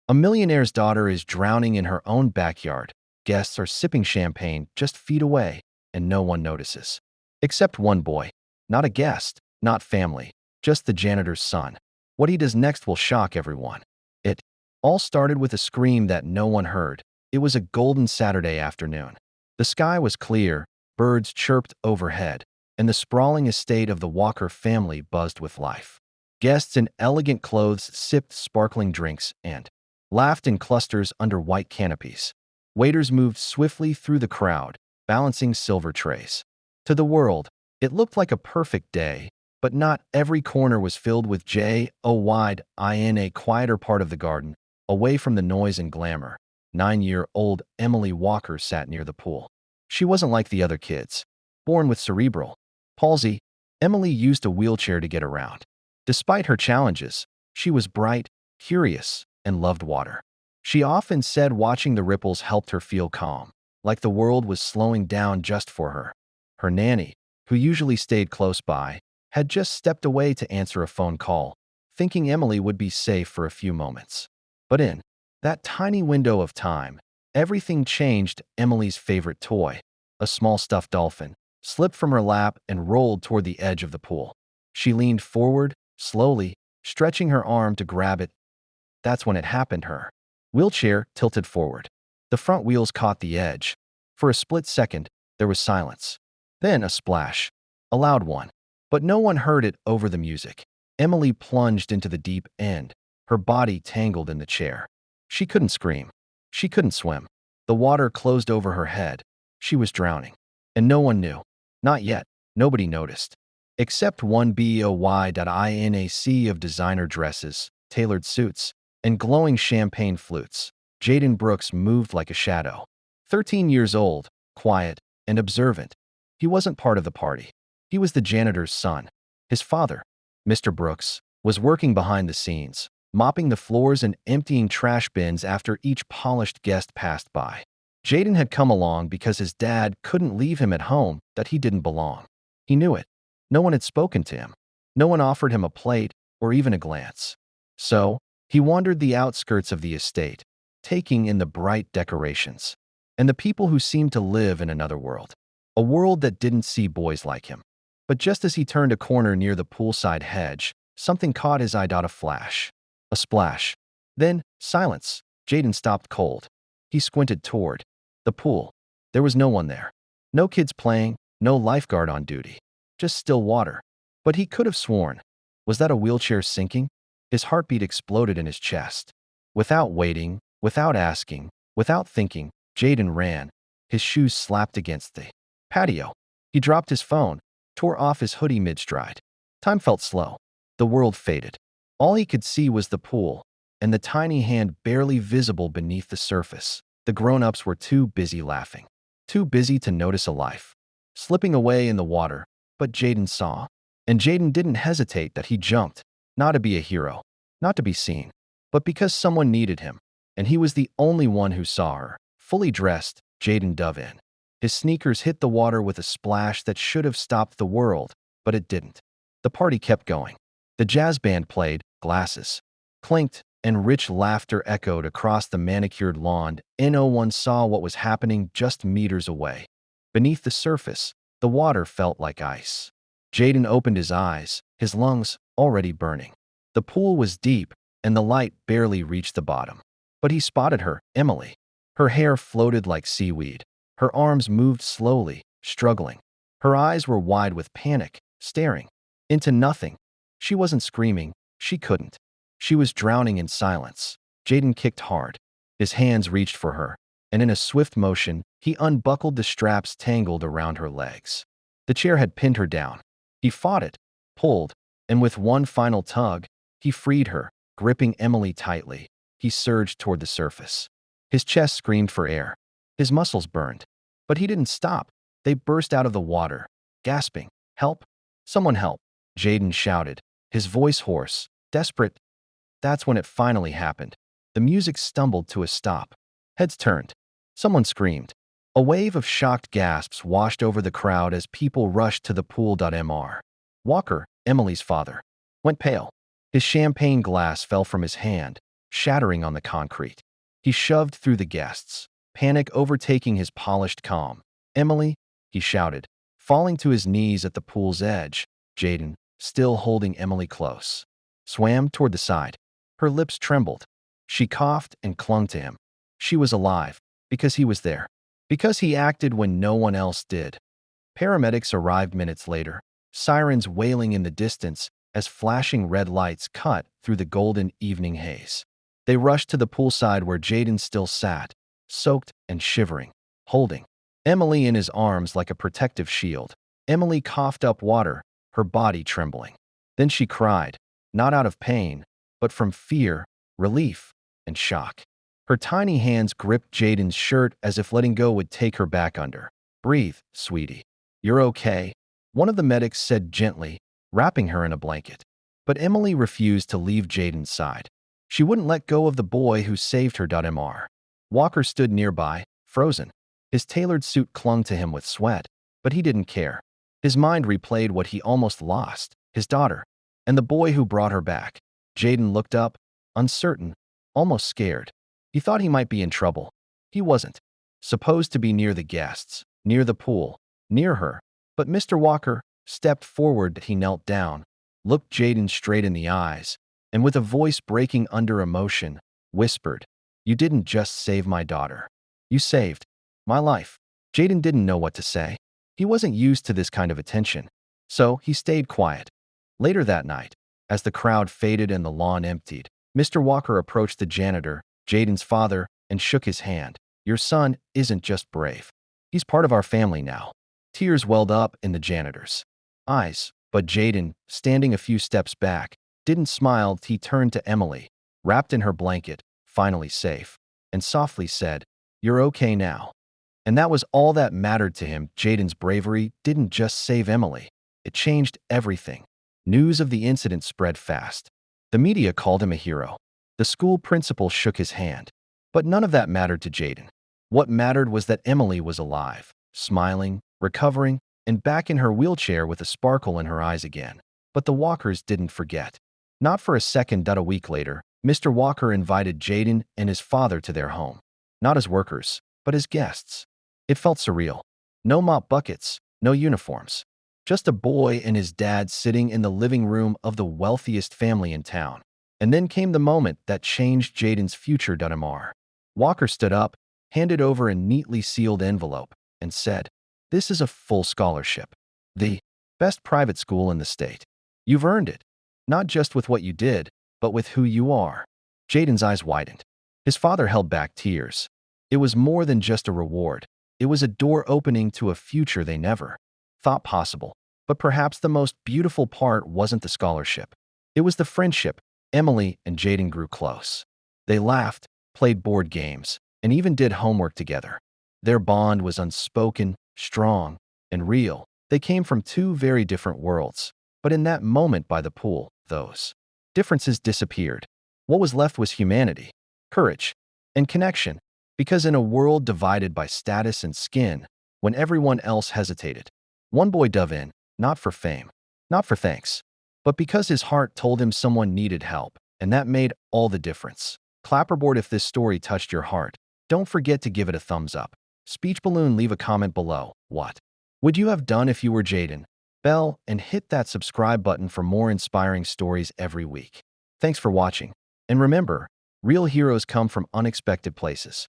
A millionaire's daughter is drowning in her own backyard. Guests are sipping champagne just feet away, and no one notices. Except one boy. Not a guest, not family, just the janitor's son. What he does next will shock everyone. It all started with a scream that no one heard. It was a golden Saturday afternoon. The sky was clear, birds chirped overhead, and the sprawling estate of the Walker family buzzed with life. Guests in elegant clothes sipped sparkling drinks and laughed in clusters under white canopies. Waiters moved swiftly through the crowd, balancing silver trays. To the world, it looked like a perfect day, but not every corner was filled with joy. In a quieter part of the garden, away from the noise and glamour, 9-year-old Emily Walker sat near the pool. She wasn't like the other kids. Born with cerebral palsy, Emily used a wheelchair to get around. Despite her challenges, she was bright, curious, and loved water. She often said watching the ripples helped her feel calm, like the world was slowing down just for her. Her nanny, who usually stayed close by, had just stepped away to answer a phone call, thinking Emily would be safe for a few moments. But in that tiny window of time, everything changed. Emily's favorite toy, a small stuffed dolphin, slipped from her lap and rolled toward the edge of the pool. She leaned forward, slowly, stretching her arm to grab it. That's when it happened. Her wheelchair tilted forward. The front wheels caught the edge. For a split second, there was silence. Then a splash. A loud one. But no one heard it over the music. Emily plunged into the deep end, her body tangled in the chair. She couldn't scream. She couldn't swim. The water closed over her head. She was drowning. And no one knew. Not yet. Nobody noticed. Except one boy in a sea of designer dresses, tailored suits, and glowing champagne flutes. Jayden Brooks moved like a shadow. 13 years old, quiet, and observant. He wasn't part of the party. He was the janitor's son. His father, Mr. Brooks, was working behind the scenes, mopping the floors and emptying trash bins after each polished guest passed by. Jayden had come along because his dad couldn't leave him at home, that he didn't belong. He knew it. No one had spoken to him. No one offered him a plate or even a glance. So, he wandered the outskirts of the estate, taking in the bright decorations and the people who seemed to live in another world. A world that didn't see boys like him. But just as he turned a corner near the poolside hedge, something caught his eye. A flash. A splash. Then, silence. Jayden stopped cold. He squinted toward the pool. There was no one there. No kids playing, no lifeguard on duty. Just still water. But he could have sworn. Was that a wheelchair sinking? His heartbeat exploded in his chest. Without waiting, without asking, without thinking, Jayden ran. His shoes slapped against the patio. He dropped his phone, tore off his hoodie mid-stride. Time felt slow. The world faded. All he could see was the pool, and the tiny hand barely visible beneath the surface. The grown-ups were too busy laughing. Too busy to notice a life slipping away in the water. But Jayden saw. And Jayden didn't hesitate. That he jumped. Not to be a hero. Not to be seen. But because someone needed him. And he was the only one who saw her. Fully dressed, Jayden dove in. His sneakers hit the water with a splash that should have stopped the world, but it didn't. The party kept going. The jazz band played, glasses clinked, and rich laughter echoed across the manicured lawn. No one saw what was happening just meters away. Beneath the surface, the water felt like ice. Jayden opened his eyes, his lungs already burning. The pool was deep, and the light barely reached the bottom. But he spotted her, Emily. Her hair floated like seaweed. Her arms moved slowly, struggling. Her eyes were wide with panic, staring into nothing. She wasn't screaming. She couldn't. She was drowning in silence. Jayden kicked hard. His hands reached for her, and in a swift motion, he unbuckled the straps tangled around her legs. The chair had pinned her down. He fought it, pulled, and with one final tug, he freed her, gripping Emily tightly. He surged toward the surface. His chest screamed for air. His muscles burned. But he didn't stop. They burst out of the water, gasping. Help! Someone help! Jayden shouted, his voice hoarse, desperate. That's when it finally happened. The music stumbled to a stop. Heads turned. Someone screamed. A wave of shocked gasps washed over the crowd as people rushed to the pool. Mr. Walker, Emily's father, went pale. His champagne glass fell from his hand, shattering on the concrete. He shoved through the guests, panic overtaking his polished calm. "Emily," he shouted, falling to his knees at the pool's edge. Jayden, still holding Emily close, swam toward the side. Her lips trembled. She coughed and clung to him. She was alive, because he was there, because he acted when no one else did. Paramedics arrived minutes later, sirens wailing in the distance as flashing red lights cut through the golden evening haze. They rushed to the poolside where Jayden still sat, soaked and shivering, holding Emily in his arms like a protective shield. Emily coughed up water, her body trembling. Then she cried, not out of pain, but from fear, relief, and shock. Her tiny hands gripped Jayden's shirt as if letting go would take her back under. "Breathe, sweetie. You're okay," one of the medics said gently, wrapping her in a blanket. But Emily refused to leave Jayden's side. She wouldn't let go of the boy who saved her. Mr. Walker stood nearby, frozen. His tailored suit clung to him with sweat, but he didn't care. His mind replayed what he almost lost, his daughter, and the boy who brought her back. Jayden looked up, uncertain, almost scared. He thought he might be in trouble. He wasn't. Supposed to be near the guests, near the pool, near her. But Mr. Walker stepped forward. He knelt down, looked Jayden straight in the eyes, and with a voice breaking under emotion, whispered, "You didn't just save my daughter. You saved my life." Jayden didn't know what to say. He wasn't used to this kind of attention, so he stayed quiet. Later that night, as the crowd faded and the lawn emptied, Mr. Walker approached the janitor, Jayden's father, and shook his hand. "Your son isn't just brave. He's part of our family now." Tears welled up in the janitor's eyes, but Jayden, standing a few steps back, didn't smile. He turned to Emily, wrapped in her blanket, finally safe, and softly said, "You're okay now." And that was all that mattered to him. Jayden's bravery didn't just save Emily. It changed everything. News of the incident spread fast. The media called him a hero. The school principal shook his hand. But none of that mattered to Jayden. What mattered was that Emily was alive, smiling, recovering, and back in her wheelchair with a sparkle in her eyes again. But the Walkers didn't forget. Not for a second. A week later, Mr. Walker invited Jayden and his father to their home. Not as workers, but as guests. It felt surreal. No mop buckets, no uniforms. Just a boy and his dad sitting in the living room of the wealthiest family in town. And then came the moment that changed Jayden's future. Mr. Walker stood up, handed over a neatly sealed envelope, and said, "This is a full scholarship. The best private school in the state. You've earned it. Not just with what you did, but with who you are." Jayden's eyes widened. His father held back tears. It was more than just a reward. It was a door opening to a future they never thought possible. But perhaps the most beautiful part wasn't the scholarship. It was the friendship. Emily and Jayden grew close. They laughed, played board games, and even did homework together. Their bond was unspoken, strong, and real. They came from two very different worlds. But in that moment by the pool, those differences disappeared. What was left was humanity, courage, and connection. Because in a world divided by status and skin, when everyone else hesitated, one boy dove in, not for fame, not for thanks, but because his heart told him someone needed help, and that made all the difference. Clapperboard if this story touched your heart. Don't forget to give it a thumbs up. Speech balloon, leave a comment below. What would you have done if you were Jayden? Bell, and hit that subscribe button for more inspiring stories every week. Thanks for watching. And remember, real heroes come from unexpected places.